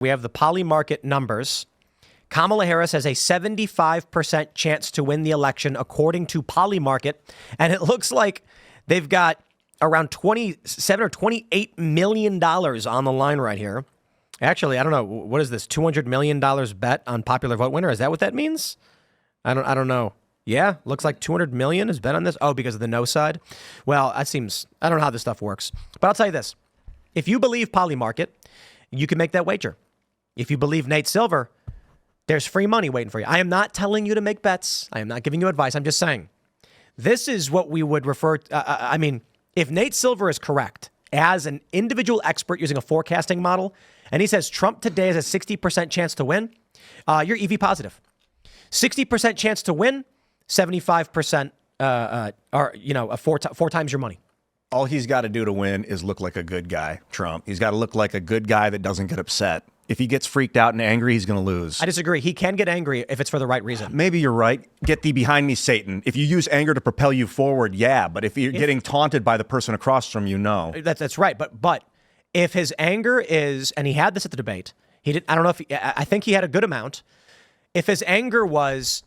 We have the PolyMarket numbers. Kamala Harris has a 75% chance to win the election, according to PolyMarket. And it looks like they've got around $27 or $28 million on the line right here. Actually, I don't know. What is this? $200 million bet on popular vote winner? Is that what that means? I don't know. Yeah, looks like $200 million is bet on this. Oh, because of the no side? Well, that seems, I don't know how this stuff works. But I'll tell you this. If you believe PolyMarket, you can make that wager. If you believe Nate Silver, there's free money waiting for you. I am not telling you to make bets. I am not giving you advice. I'm just saying this is what we would refer to. I mean, if Nate Silver is correct as an individual expert using a forecasting model, and he says Trump today has a 60% chance to win, you're EV positive. 60% chance to win, 75% are four times your money. All he's got to do to win is look like a good guy, Trump. He's got to look like a good guy that doesn't get upset. If he gets freaked out and angry, he's going to lose. I disagree. He can get angry if it's for the right reason. Maybe you're right. Get thee behind me, Satan. If you use anger to propel you forward, yeah. But if you're getting taunted by the person across from you, no. That's right. But if his anger is, and he had this at the debate, he did. I don't know if I think he had a good amount. If his anger was,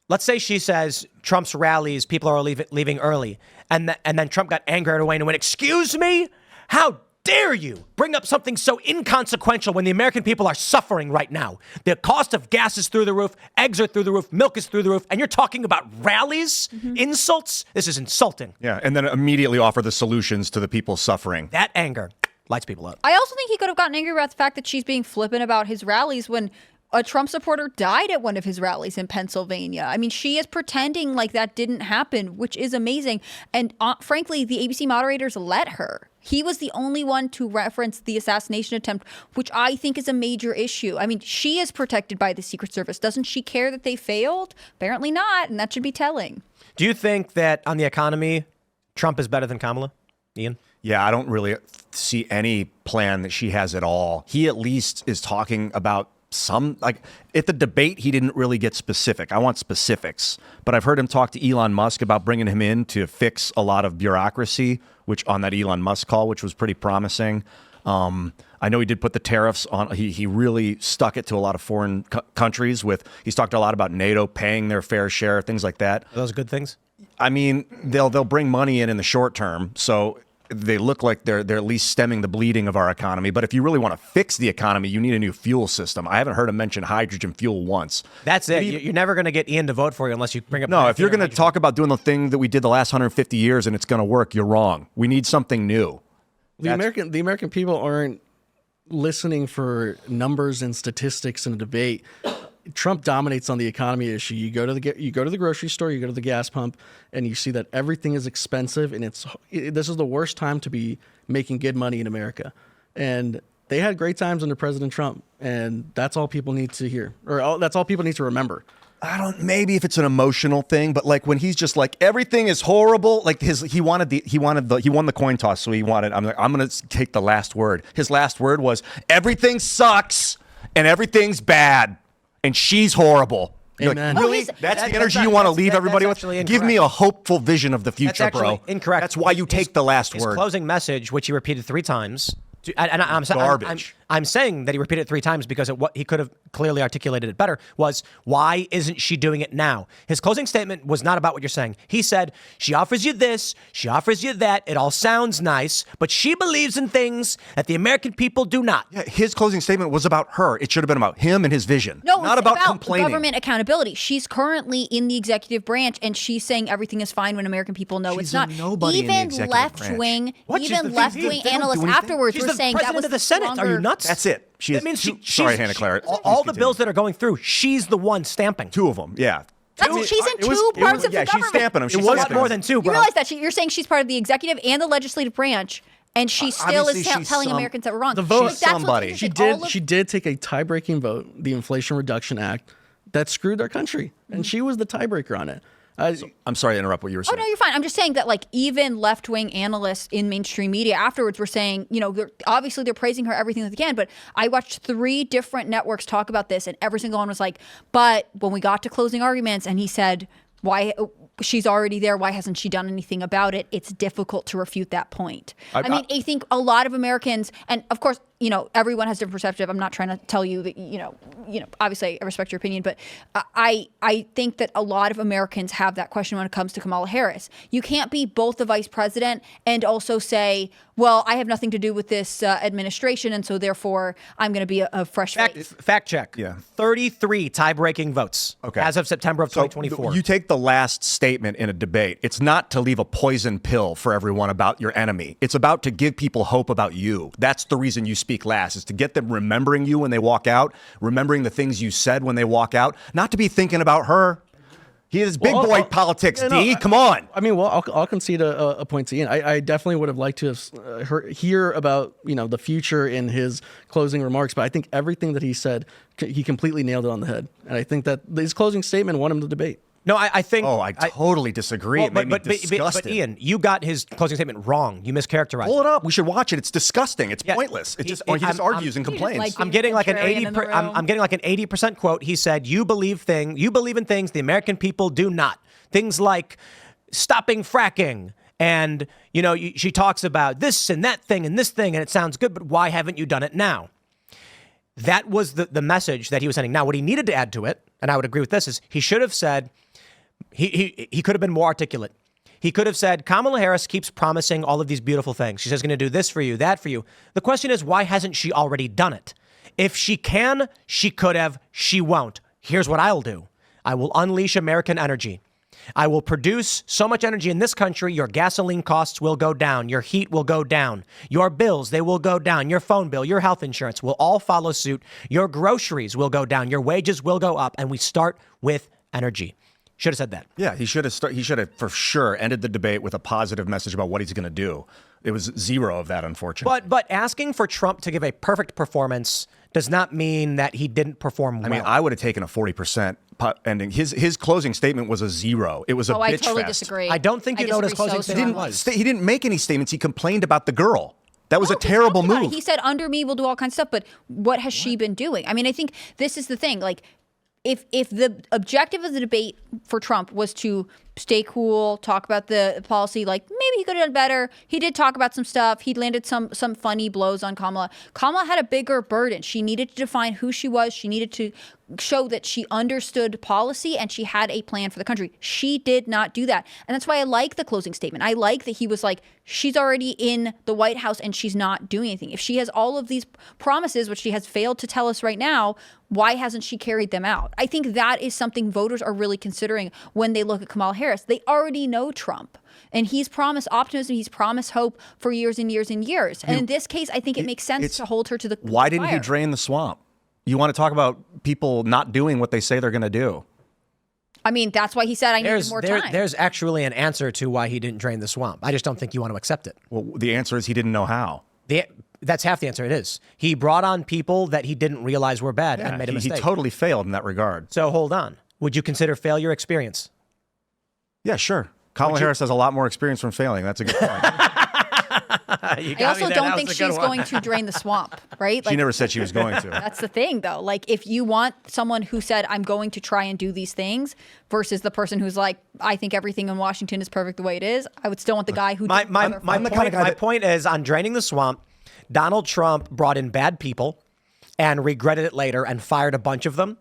let's say she says Trump's rallies, people are leaving early, and then Trump got angry right away and went, "Excuse me, how dare you bring up something so inconsequential when the American people are suffering right now? The cost of gas is through the roof, eggs are through the roof, milk is through the roof, and you're talking about rallies, insults? This is insulting." Yeah, and then immediately offer the solutions to the people suffering. That anger lights people up. I also think he could have gotten angry about the fact that she's being flippant about his rallies when a Trump supporter died at one of his rallies in Pennsylvania. I mean, she is pretending like that didn't happen, which is amazing. And frankly, the ABC moderators let her. He was the only one to reference the assassination attempt, which I think is a major issue. I mean, she is protected by the Secret Service. Doesn't she care that they failed? Apparently not, and that should be telling. Do you think that on the economy, Trump is better than Kamala, Ian? Yeah, I don't really see any plan that she has at all. He at least is talking about some, like at the debate, he didn't really get specific. I want specifics, but I've heard him talk to Elon Musk about bringing him in to fix a lot of bureaucracy, which on that Elon Musk call, which was pretty promising. I know he did put the tariffs on. He really stuck it to a lot of foreign countries he's talked a lot about NATO paying their fair share, things like that. Are those good things? I mean, they'll bring money in the short term. So they look like they're at least stemming the bleeding of our economy. But if you really want to fix the economy, you need a new fuel system. I haven't heard him mention hydrogen fuel once. That's it. You're never going to get Ian to vote for you unless you bring up. No, if you're going to talk about doing the thing that we did the last 150 years and it's going to work, you're wrong. We need something new. The American people aren't listening for numbers and statistics in a debate. Trump dominates on the economy issue. You go to the grocery store, you go to the gas pump, and you see that everything is expensive, and this is the worst time to be making good money in America. And they had great times under President Trump, and that's all people need to hear, that's all people need to remember. Maybe if it's an emotional thing, but like when he's just like everything is horrible, like he won the coin toss, so I'm going to take the last word. His last word was everything sucks and everything's bad. And she's horrible. You're Amen. like, really? That's the energy you want to leave everybody with? Give me a hopeful vision of the future, bro. Incorrect. That's why you take the last word. His closing message, which he repeated 3 times. Garbage. I'm saying that he repeated it 3 times because what he could have clearly articulated it better was, why isn't she doing it now? His closing statement was not about what you're saying. He said, she offers you this, she offers you that. It all sounds nice, but she believes in things that the American people do not. Yeah, his closing statement was about her. It should have been about him and his vision. No, not it's about complaining. Government accountability. She's currently in the executive branch, and she's saying everything is fine when American people know it's not. Nobody even in the executive left-wing, branch. even left-wing analysts afterwards were saying that was the Senate. stronger. Are you nuts? That's it. Sorry, Hannah Claire. All the bills that are going through, she's the one stamping. 2 of them, yeah. She's in two parts of the government. She's stamping them. It was more than 2, bro. You realize that you're saying she's part of the executive and the legislative branch, and she still is telling Americans that we're wrong. The vote, That's somebody. She did take a tie-breaking vote, the Inflation Reduction Act, that screwed our country, and she was the tiebreaker on it. I'm sorry to interrupt what you were saying. Oh, no, you're fine. I'm just saying that, like, even left-wing analysts in mainstream media afterwards were saying, obviously they're praising her everything that they can, but I watched 3 different networks talk about this, and every single one was like, but when we got to closing arguments, and he said, why she's already there, why hasn't she done anything about it? It's difficult to refute that point. I think a lot of Americans, and of course, everyone has different perspective. I'm not trying to tell you that, obviously I respect your opinion, but I think that a lot of Americans have that question when it comes to Kamala Harris. You can't be both the vice president and also say, well, I have nothing to do with this administration, and so therefore I'm going to be a fresh face. Fact check. Yeah. 33 tie-breaking votes as of September of 2024. You take the last statement in a debate. It's not to leave a poison pill for everyone about your enemy. It's about to give people hope about you. That's the reason you speak last, is to get them remembering you when they walk out, remembering the things you said when they walk out, not to be thinking about her. He is big boy politics, D. Come on. I mean, well, I'll concede a point to Ian. I definitely would have liked to have hear about the future in his closing remarks, but I think everything that he said, he completely nailed it on the head. And I think that his closing statement won him the debate. No, I think. Oh, I totally disagree. It made me disgusted. But Ian, you got his closing statement wrong. You mischaracterized. Pull it up. We should watch it. It's disgusting. It's pointless. He just argues and complains. I'm getting like an 80. I'm getting like an 80% quote. He said, "You believe in things the American people do not. Things like stopping fracking." And, she talks about this and that thing and this thing, and it sounds good, but why haven't you done it now? That was the message that he was sending. Now, what he needed to add to it, and I would agree with this, is he should have said, he could have been more articulate. He could have said, Kamala Harris keeps promising all of these beautiful things. She says going to do this for you, that for you. The question is, why hasn't she already done it? If she can, she could have, she won't. Here's what I'll do. I will unleash American energy. I will produce so much energy in this country, your gasoline costs will go down. Your heat will go down. Your bills, they will go down. Your phone bill, your health insurance will all follow suit. Your groceries will go down. Your wages will go up. And we start with energy. Should have said that. Yeah, he should have for sure ended the debate with a positive message about what he's going to do. It was zero of that, unfortunately. But asking for Trump to give a perfect performance does not mean that he didn't perform well. I mean, I would have taken a 40% ending. His closing statement was a zero. It was a bitch I totally fest. disagree. I don't think you know what his closing statement was. He didn't make any statements. He complained about the girl. That was a terrible move. He said, under me, we'll do all kinds of stuff. But what has she been doing? I mean, I think this is the thing. Like, if the objective of the debate for Trump was to stay cool, talk about the policy, like maybe he could have done better. He did talk about some stuff. He landed some funny blows on Kamala. Kamala had a bigger burden. She needed to define who she was. She needed to show that she understood policy and she had a plan for the country. She did not do that. And that's why I like the closing statement. I like that he was like, she's already in the White House and she's not doing anything. If she has all of these promises, which she has failed to tell us right now, why hasn't she carried them out? I think that is something voters are really considering when they look at Kamala Harris. They already know Trump. And he's promised optimism. He's promised hope for years and years and years. And in this case, I think it makes sense to hold her to the Why didn't he drain the swamp? You want to talk about people not doing what they say they're going to do. I mean, that's why he said I needed more time. There's actually an answer to why he didn't drain the swamp. I just don't think you want to accept it. Well, the answer is he didn't know how. That's half the answer. It is. He brought on people that he didn't realize were bad and made a mistake. He totally failed in that regard. So hold on. Would you consider failure experience? Yeah, sure. Kamala Harris has a lot more experience from failing. That's a good point. I also don't think she's going to drain the swamp, right? She never said she was going to. That's the thing, though. Like, if you want someone who said, I'm going to try and do these things, versus the person who's like, I think everything in Washington is perfect the way it is, I would still want the guy who My point is, on draining the swamp, Donald Trump brought in bad people and regretted it later and fired a bunch of them.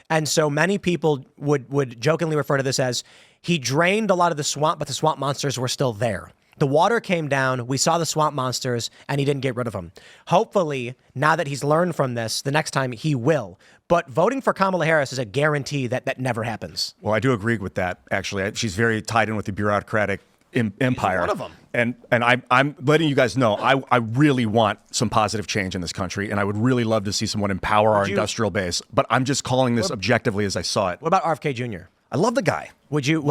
And so many people would jokingly refer to this as he drained a lot of the swamp, but the swamp monsters were still there. The water came down, we saw the swamp monsters, and he didn't get rid of them. Hopefully, now that he's learned from this, the next time he will. But voting for Kamala Harris is a guarantee that never happens. Well, I do agree with that, actually. She's very tied in with the bureaucratic empire. One of them. And I'm letting you guys know, I really want some positive change in this country, and I would really love to see someone empower our industrial base. But I'm just calling this objectively as I saw it. What about RFK Jr.? I love the guy. Would you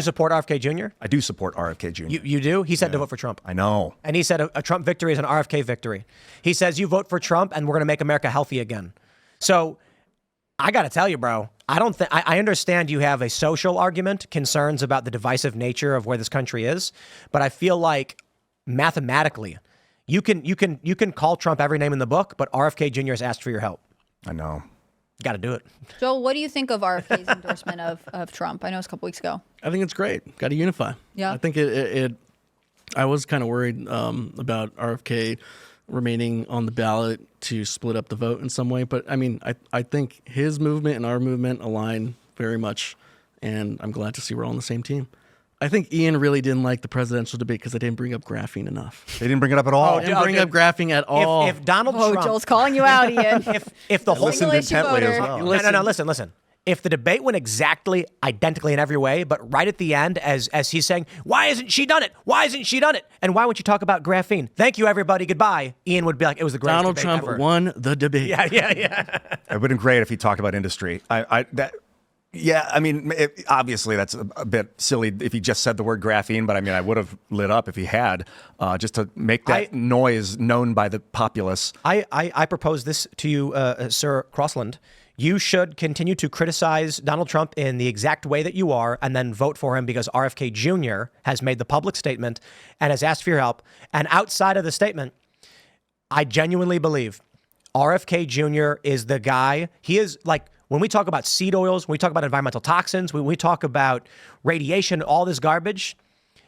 support RFK Jr.? I do support RFK Jr. You do? He said to vote for Trump. I know. And he said a Trump victory is an RFK victory. He says you vote for Trump and we're going to make America healthy again. So I got to tell you, bro, I understand you have a social argument, concerns about the divisive nature of where this country is, but I feel like mathematically you can call Trump every name in the book, but RFK Jr. has asked for your help. I know. Got to do it. So what do you think of RFK's endorsement of Trump? I know it was a couple weeks ago. I think it's great. Got to unify. Yeah. I think I was kind of worried about RFK remaining on the ballot to split up the vote in some way. But I mean, I think his movement and our movement align very much, and I'm glad to see we're all on the same team. I think Ian really didn't like the presidential debate because they didn't bring up graphene enough. They didn't bring it up at all. They didn't bring up graphene at all. If Donald Oh, Trump, Joel's calling you out, Ian. if the whole Listened intently as well. No, listen. If the debate went exactly identically in every way, but right at the end, as he's saying, why hasn't she done it? Why hasn't she done it? And why won't you talk about graphene? Thank you, everybody. Goodbye. Ian would be like, it was the greatest Donald debate Trump ever. won the debate. Yeah. It would have been great if he talked about industry. Yeah, I mean, obviously that's a bit silly if he just said the word graphene, but I mean, I would have lit up if he had, just to make that noise known by the populace. I propose this to you, Sir Crossland. You should continue to criticize Donald Trump in the exact way that you are, and then vote for him because RFK Jr. has made the public statement and has asked for your help. And outside of the statement, I genuinely believe RFK Jr. is the guy. He is like, when we talk about seed oils, when we talk about environmental toxins, when we talk about radiation, all this garbage,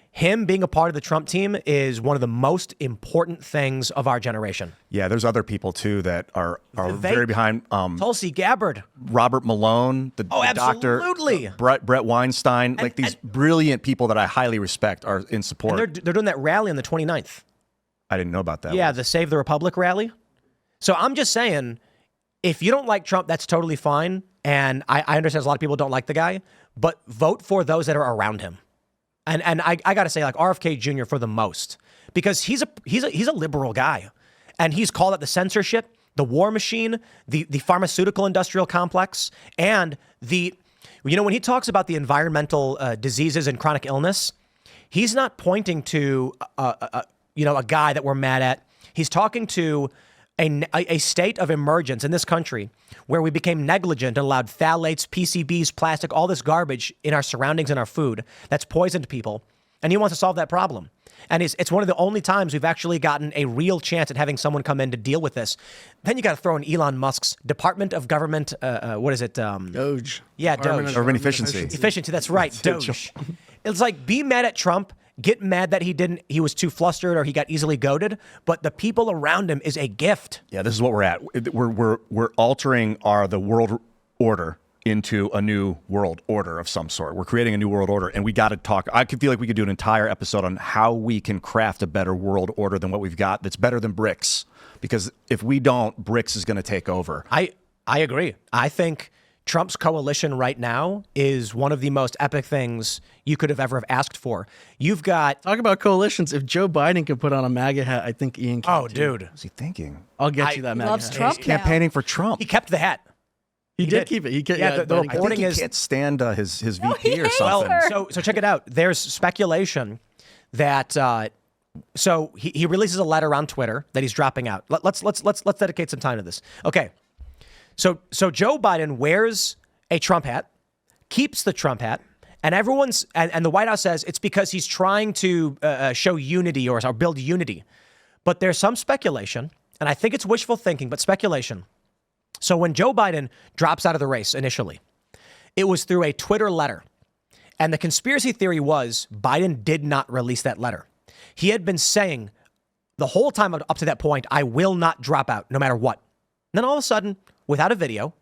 him being a part of the Trump team is one of the most important things of our generation. Yeah, there's other people too that are very behind. Tulsi Gabbard, Robert Malone, the doctor, absolutely. Brett Weinstein, like these brilliant people that I highly respect are in support. And they're doing that rally on the 29th. I didn't know about that. Yeah, the Save the Republic rally. So I'm just saying, if you don't like Trump, that's totally fine. And I understand a lot of people don't like the guy, but vote for those that are around him. And I got to say, like RFK Jr. for the most, because he's a liberal guy, and he's called out the censorship, the war machine, the pharmaceutical industrial complex, and when he talks about the environmental diseases and chronic illness, he's not pointing to a guy that we're mad at. He's talking to a state of emergence in this country where we became negligent and allowed phthalates, PCBs, plastic, all this garbage in our surroundings and our food that's poisoned people. And he wants to solve that problem. And it's one of the only times we've actually gotten a real chance at having someone come in to deal with this. Then you got to throw in Elon Musk's Department of Government, what is it? Doge. Yeah, Doge. Government efficiency. Efficiency, that's right, Doge. It's like, be mad at Trump, get mad that he was too flustered or he got easily goaded, but the people around him is a gift. Yeah, this is what we're at. We're altering the world order into a new world order of some sort. We're creating a new world order, and we got to talk. I could feel like we could do an entire episode on how we can craft a better world order than what we've got that's better than BRICS. Because if we don't, BRICS is going to take over. I agree. I think Trump's coalition right now is one of the most epic things you could have ever have asked for. You've got... Talk about coalitions. If Joe Biden can put on a MAGA hat, I think Ian can. Oh, dude. What's he thinking? I'll get you that MAGA loves hat. Trump He's campaigning for Trump. He kept the hat. He did keep it. He kept, Yeah, the but reporting I think he can't stand his VP or something. Well, so check it out. There's speculation that... So he releases a letter on Twitter that he's dropping out. Let's dedicate some time to this. Okay. So Joe Biden wears a Trump hat, keeps the Trump hat, and and the White House says it's because he's trying to show unity or build unity. But there's some speculation, and I think it's wishful thinking, but speculation. So when Joe Biden drops out of the race initially, it was through a Twitter letter. And the conspiracy theory was Biden did not release that letter. He had been saying the whole time up to that point, I will not drop out no matter what. And then all of a sudden, without a video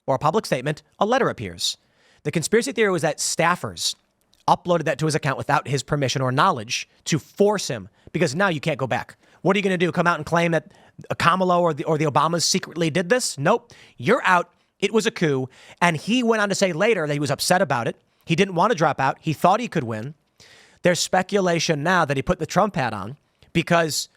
or a public statement, a letter appears. The conspiracy theory was that staffers uploaded that to his account without his permission or knowledge to force him, because now you can't go back. What are you going to do? Come out and claim that Kamala or the Obamas secretly did this? Nope. You're out. It was a coup. And he went on to say later that he was upset about it. He didn't want to drop out. He thought he could win. There's speculation now that he put the Trump hat on because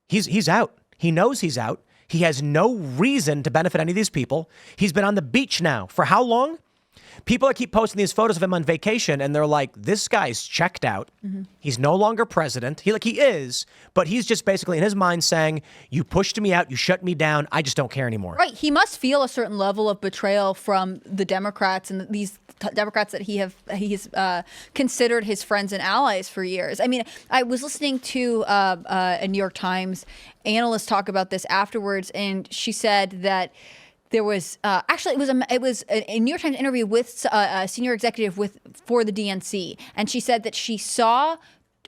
he's out. He knows he's out. He has no reason to benefit any of these people. He's been on the beach now for how long? People keep posting these photos of him on vacation, and they're like, this guy's checked out. Mm-hmm. He's no longer president. He is, but he's just basically in his mind saying, you pushed me out, you shut me down, I just don't care anymore. Right. He must feel a certain level of betrayal from the Democrats and these Democrats that he's considered his friends and allies for years. I mean, I was listening to a New York Times analyst talk about this afterwards, and she said that there was it was a New York Times interview with a senior executive for the DNC, and she said that she saw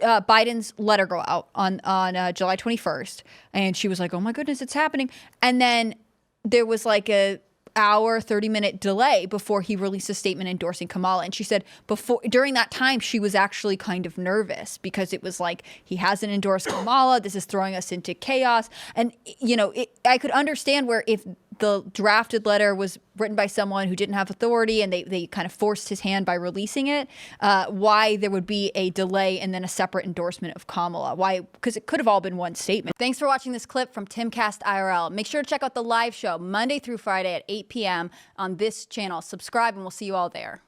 Biden's letter go out on July 21st, and she was like, "Oh my goodness, it's happening!" And then there was like a hour, 30-minute delay before he released a statement endorsing Kamala. And she said during that time, she was actually kind of nervous because it was like, he hasn't endorsed Kamala. This is throwing us into chaos. And, I could understand where if the drafted letter was written by someone who didn't have authority and they kind of forced his hand by releasing it, why there would be a delay and then a separate endorsement of Kamala. Why? Because it could have all been one statement. Thanks for watching this clip from Timcast IRL. Make sure to check out the live show Monday through Friday at 8 p.m. on this channel. Subscribe and we'll see you all there.